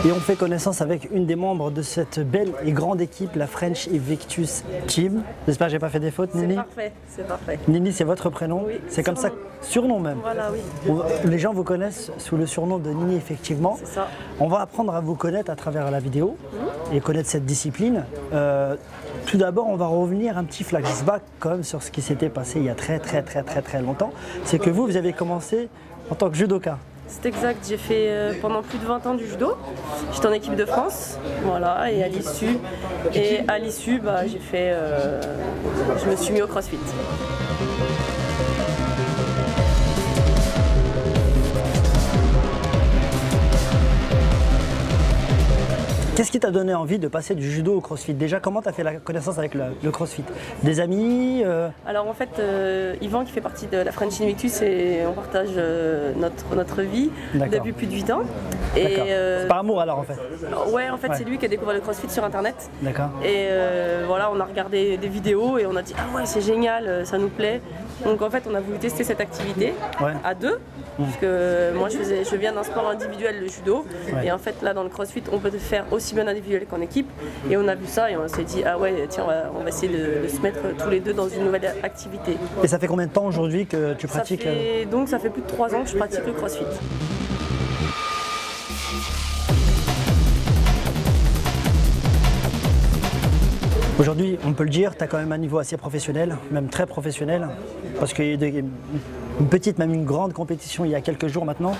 Et on fait connaissance avec une des membres de cette belle et grande équipe, la French Invictus Team. J'espère que j'ai pas fait des fautes, Nini. C'est parfait, c'est parfait. Nini, c'est votre prénom. Oui, c'est comme ça, surnom même. Voilà, oui. Les gens vous connaissent sous le surnom de Nini, effectivement. C'est ça. On va apprendre à vous connaître à travers la vidéo et connaître cette discipline. Tout d'abord, on va revenir un petit flashback quand même sur ce qui s'était passé il y a très longtemps. C'est que vous avez commencé en tant que judoka. C'est exact, j'ai fait pendant plus de 20 ans du judo. J'étais en équipe de France, voilà, et à l'issue, j'ai fait, je me suis mis au CrossFit. Qu'est-ce qui t'a donné envie de passer du judo au CrossFit? Déjà, comment tu as fait la connaissance avec le CrossFit? Des amis Alors en fait, Yvan qui fait partie de la French Invictus et on partage notre vie depuis plus de 8 ans. C'est par amour alors en fait? Ouais, en fait c'est lui qui a découvert le CrossFit sur internet. D'accord. Et voilà, on a regardé des vidéos et on a dit ah ouais c'est génial, ça nous plaît. Donc en fait on a voulu tester cette activité à deux. Parce que moi je viens d'un sport individuel, le judo, et en fait là dans le CrossFit on peut faire aussi bien individuel qu'en équipe, et on a vu ça et on s'est dit ah ouais tiens on va essayer de se mettre tous les deux dans une nouvelle activité. Et ça fait combien de temps aujourd'hui que tu pratiques? Ça fait plus de 3 ans que je pratique le CrossFit. Aujourd'hui, on peut le dire, tu as quand même un niveau assez professionnel, même très professionnel, parce qu'il y a eu une petite, même une grande compétition il y a quelques jours maintenant.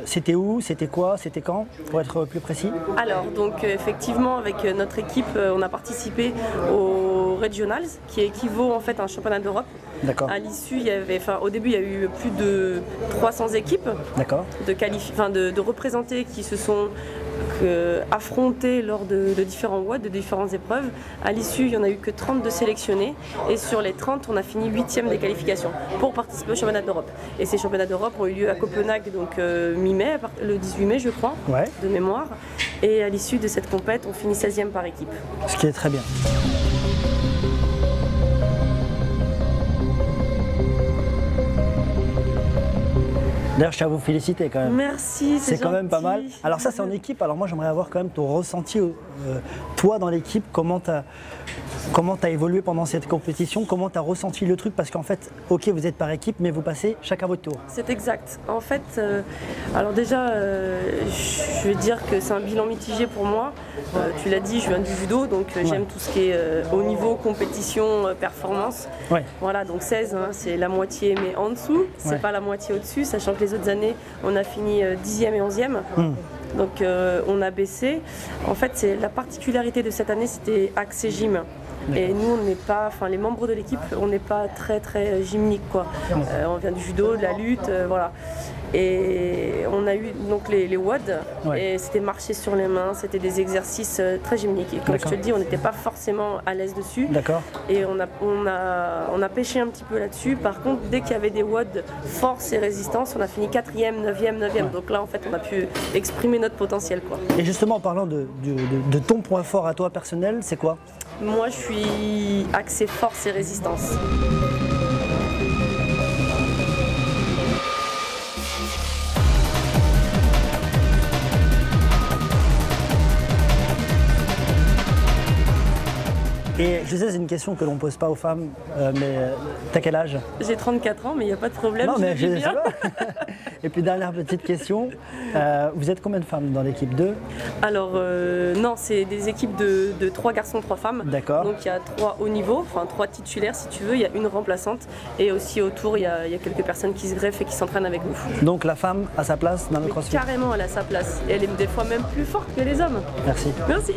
C'était où? C'était quoi? C'était quand? Pour être plus précis. Alors, donc effectivement, avec notre équipe, on a participé aux Regionals, qui équivaut en fait à un championnat d'Europe. D'accord. À l'issue, au début, il y a eu plus de 300 équipes de représentés qui se sont affrontés lors de différents WOD, de différentes épreuves. À l'issue, il n'y en a eu que 30 de sélectionnés et sur les 30, on a fini 8e des qualifications pour participer au championnat d'Europe. Et ces championnats d'Europe ont eu lieu à Copenhague donc mi-mai, le 18 mai je crois, de mémoire. Et à l'issue de cette compète, on finit 16e par équipe. Ce qui est très bien. D'ailleurs, je tiens à vous féliciter quand même. Merci, c'est quand même pas mal. Alors ça, c'est en équipe. Alors moi, j'aimerais avoir quand même ton ressenti, toi dans l'équipe, comment tu as évolué pendant cette compétition, comment tu as ressenti le truc, parce qu'en fait, ok, vous êtes par équipe, mais vous passez chacun votre tour. C'est exact. En fait, alors déjà, je vais dire que c'est un bilan mitigé pour moi. Tu l'as dit, je viens du judo, donc j'aime tout ce qui est haut niveau, compétition, performance. Voilà, donc 16, c'est la moitié, mais en dessous, c'est pas la moitié au-dessus, sachant que les autres années, on a fini 10e et 11e. Donc on a baissé. En fait, c'est la particularité de cette année, c'était axé gym. Et nous, on n'est pas, les membres de l'équipe, on n'est pas très gymnique quoi. On vient du judo, de la lutte, voilà. Et on a eu donc les WOD et c'était marcher sur les mains, c'était des exercices très gymniques. Et comme je te le dis, on n'était pas forcément à l'aise dessus. Et on a pêché un petit peu là-dessus. Par contre, dès qu'il y avait des WOD force et résistance, on a fini 4e, 9e. Donc là, en fait, on a pu exprimer notre potentiel quoi. Et justement, en parlant de ton point fort à toi personnel, c'est quoi? Moi, je suis axé force et résistance. Et je sais, c'est une question que l'on ne pose pas aux femmes, mais t'as quel âge? J'ai 34 ans, mais il n'y a pas de problème, non, mais je vis bien. Et puis dernière petite question, vous êtes combien de femmes dans l'équipe 2? Alors non, c'est des équipes de 3 garçons, 3 femmes. D'accord. Donc il y a 3 hauts niveaux, 3 titulaires si tu veux, il y a une remplaçante et aussi autour il y a quelques personnes qui se greffent et qui s'entraînent avec nous. Donc la femme a sa place dans le CrossFit? Carrément, elle a sa place. Et elle est des fois même plus forte que les hommes. Merci. Merci.